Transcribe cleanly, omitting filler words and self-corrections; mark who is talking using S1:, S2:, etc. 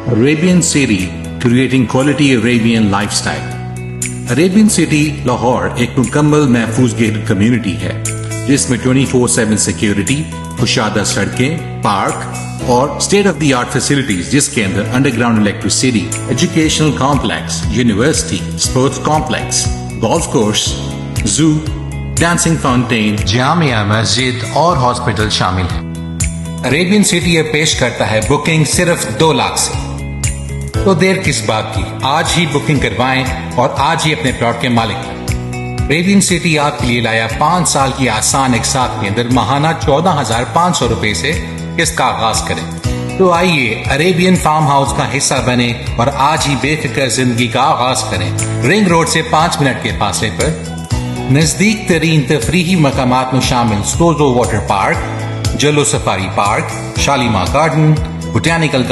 S1: Arabian City, creating quality Arabian lifestyle. Arabian City Lahore ایک مکمل محفوظ گیٹڈ کمیونٹی ہے جس میں 24/7 سیکیورٹی، کشادہ سڑکیں، پارک اور state of the art facilities, جس کے اندر underground electricity, educational complex, university, sports complex, golf course, zoo, dancing fountain, جامعہ مسجد اور ہاسپٹل شامل ہیں۔ عربین سٹی یہ پیش کرتا ہے بکنگ صرف 2 لاکھ سے، تو دیر کس بات کی؟ آج ہی بکنگ کروائیں اور آج ہی اپنے پلاٹ کے مالک بنیں۔ عربین سٹی آپ کے لیے لایا 5 سال کی آسان اقساط کے اندر ماہانہ 14,500 روپے سے اس کا آغاز کریں۔ تو آئیے عربین فارم ہاؤس کا حصہ بنے اور آج ہی بے فکر زندگی کا آغاز کریں۔ رنگ روڈ سے 5 منٹ کے فاصلے پر نزدیک ترین تفریحی مقامات میں شامل سٹوزو واٹر پارک، جلو safari park, Shalimar garden, botanical garden,